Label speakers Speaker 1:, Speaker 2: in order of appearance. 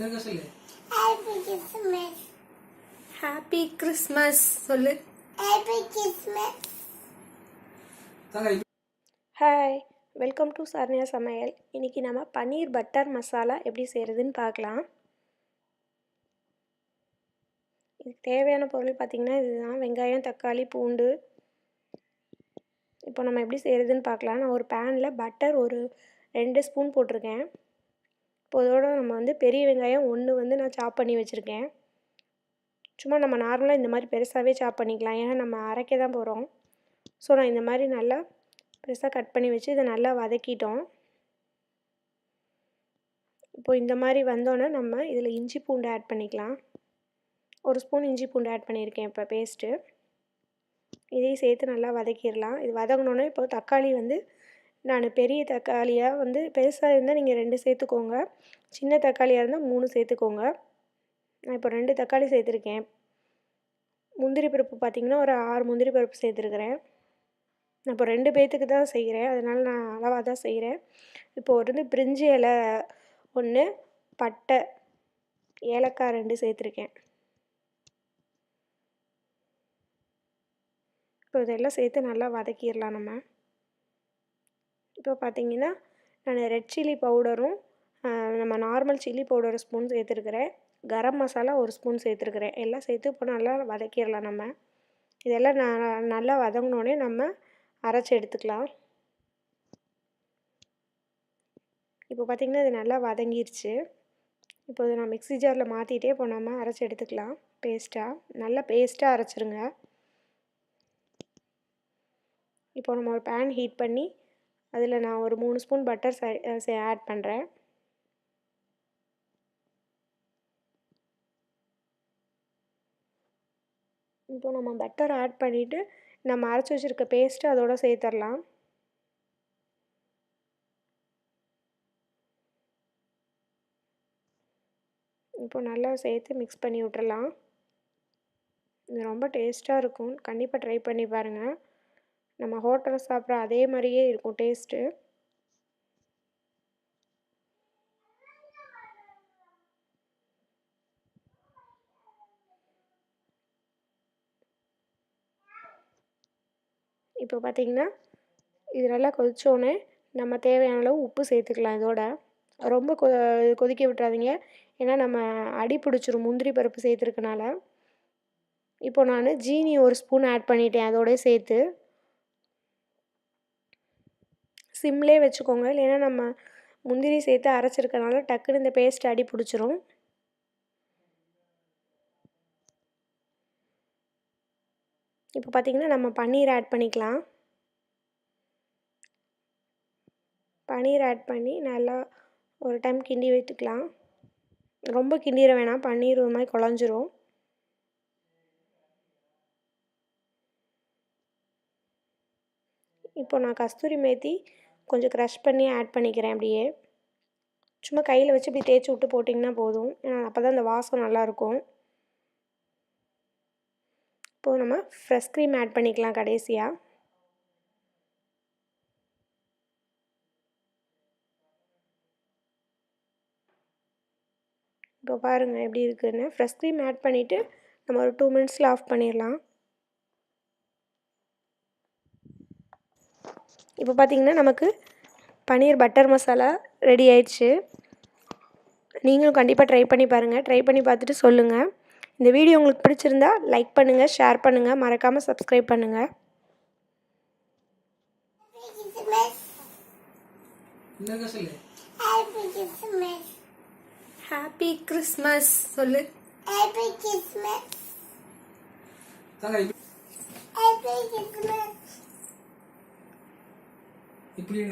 Speaker 1: Happy Christmas.
Speaker 2: Happy Christmas சொல்லு.
Speaker 1: Happy Christmas.
Speaker 2: Hi, welcome to Saranya சமையல். இன்றைக்கி நம்ம பன்னீர் பட்டர் மசாலா எப்படி செய்கிறதுன்னு பார்க்கலாம். இதுக்கு தேவையான பொருள் பார்த்திங்கன்னா இதுதான்: வெங்காயம், தக்காளி, பூண்டு. இப்போ நம்ம எப்படி செய்கிறதுன்னு பார்க்கலாம். நான் ஒரு பேனில் பட்டர் ஒரு 2 ஸ்பூன் போட்டிருக்கேன். இப்போ இதோட நம்ம பெரிய வெங்காயம் 1 நான் சாப் பண்ணி வச்சுருக்கேன். சும்மா நம்ம நார்மலாக இந்த மாதிரி பெருசாகவே சாப் பண்ணிக்கலாம், ஏன்னா நம்ம அரைக்க தான் போகிறோம். ஸோ நான் இந்த மாதிரி நல்லா பெருசாக கட் பண்ணி வச்சு இதை நல்லா வதக்கிட்டோம். இப்போது இந்த மாதிரி வந்தோன்னே நம்ம இதில் இஞ்சி பூண்டு ஆட் பண்ணிக்கலாம். 1 ஸ்பூன் இஞ்சி பூண்டு ஆட் பண்ணியிருக்கேன் இப்போ பேஸ்ட்டு. இதையும் சேர்த்து நல்லா வதக்கிடலாம். இது வதங்கினோன்னே இப்போ தக்காளி நான் பெரிய தக்காளியாக பெருசாக இருந்தால் நீங்கள் 2 சேர்த்துக்கோங்க, சின்ன தக்காளியாக இருந்தால் 3 சேர்த்துக்கோங்க. நான் இப்போ 2 தக்காளி சேர்த்துருக்கேன். முந்திரி பருப்பு பார்த்திங்கன்னா ஒரு 6 முந்திரி பருப்பு சேர்த்துருக்குறேன். நான் இப்போ 2 பேர்த்துக்கு தான் செய்கிறேன், அதனால் நான் அளவாக தான் செய்கிறேன். இப்போது பிரிஞ்சி இலை 1, பட்டை, ஏலக்காய் 2 சேர்த்துருக்கேன். இப்போ இதெல்லாம் சேர்த்து நல்லா வதக்கிடலாம் நம்ம. இப்போ பார்த்திங்கன்னா நான் ரெட் சில்லி பவுடரும் நம்ம நார்மல் சில்லி பவுடர் 1 ஸ்பூன் சேர்த்துருக்குறேன். கரம் மசாலா 1 ஸ்பூன் சேர்த்துருக்குறேன். எல்லாம் சேர்த்து இப்போ நல்லா வதக்கிடலாம் நம்ம. இதெல்லாம் நல்லா வதங்கினோடனே நம்ம அரைச்சி எடுத்துக்கலாம். இப்போ பார்த்திங்கன்னா இது நல்லா வதங்கிருச்சு. இப்போ இதை நான் மிக்ஸி ஜாரில் மாற்றிட்டே இப்போ நம்ம அரைச்சி எடுத்துக்கலாம் பேஸ்ட்டாக. நல்லா பேஸ்ட்டாக அரைச்சிருங்க. இப்போ நம்ம ஒரு பேன் ஹீட் பண்ணி அதில் நான் ஒரு 3 ஸ்பூன் பட்டர் ஆட் பண்ணுறேன். இப்போ நம்ம பட்டர் ஆட் பண்ணிவிட்டு நம்ம அரைச்சி வச்சுருக்க பேஸ்ட்டு அதோட சேர்த்துடலாம். இப்போ நல்லா சேர்த்து மிக்ஸ் பண்ணி விட்டுறலாம். இது ரொம்ப டேஸ்ட்டாக இருக்கும், கண்டிப்பாக ட்ரை பண்ணி பாருங்கள். நம்ம ஹோட்டலில் சாப்பிட்ற அதே மாதிரியே இருக்கும் டேஸ்ட்டு. இப்போ பார்த்திங்கன்னா இது நல்லா கொதிச்சோடனே நம்ம தேவையான அளவு உப்பு சேர்த்துக்கலாம். இதோட ரொம்ப கொதிக்க விட்டுறாதீங்க, ஏன்னா நம்ம அடி பிடிச்சிரும் முந்திரி பருப்பு சேர்த்துருக்கனால. இப்போ நான் ஜீனி 1 ஸ்பூன் ஆட் பண்ணிட்டேன் அதோட சேர்த்து. சிம்லே வச்சுக்கோங்க, இல்லைன்னா நம்ம முந்திரி சேர்த்து அரைச்சிருக்கனால டக்குன்னு இந்த பேஸ்ட் அடி பிடிச்சிரும். இப்போ பார்த்திங்கன்னா நம்ம பன்னீர் ஆட் பண்ணிக்கலாம். பன்னீர் ஆட் பண்ணி நல்லா ஒரு டைம் கிண்டி விட்டுக்கலாம். ரொம்ப கிண்டிட வேணாம், பன்னீர் ஒரு மாதிரி குழஞ்சிரும். இப்போ நான் கஸ்தூரி மேத்தி கொஞ்சம் க்ரஷ் பண்ணி ஆட் பண்ணிக்கிறேன். அப்படியே சும்மா கையில் வச்சு இப்படி தேய்ச்சி விட்டு போட்டிங்கன்னா போதும், ஏன்னா அப்போ தான் அந்த வாசம் நல்லாயிருக்கும். இப்போது நம்ம ஃப்ரெஷ் க்ரீம் ஆட் பண்ணிக்கலாம் கடைசியாக. இப்போ பாருங்கள் எப்படி இருக்குதுன்னு. ஃப்ரெஷ் க்ரீம் ஆட் பண்ணிவிட்டு நம்ம ஒரு 2 மினிட்ஸில் ஆஃப் பண்ணிடலாம். இப்போ பார்த்திங்கன்னா நமக்கு பன்னீர் பட்டர் மசாலா ரெடி ஆயிடுச்சு. நீங்களும் கண்டிப்பாக ட்ரை பண்ணி பாருங்கள். ட்ரை பண்ணி பார்த்துட்டு சொல்லுங்கள். இந்த வீடியோ உங்களுக்கு பிடிச்சிருந்தா லைக் பண்ணுங்கள், ஷேர் பண்ணுங்கள், மறக்காமல் சப்ஸ்கிரைப் பண்ணுங்கள். ஹாப்பி கிறிஸ்மஸ் சொல்லு.
Speaker 1: Happy Christmas. Happy Christmas.
Speaker 3: இப்படியே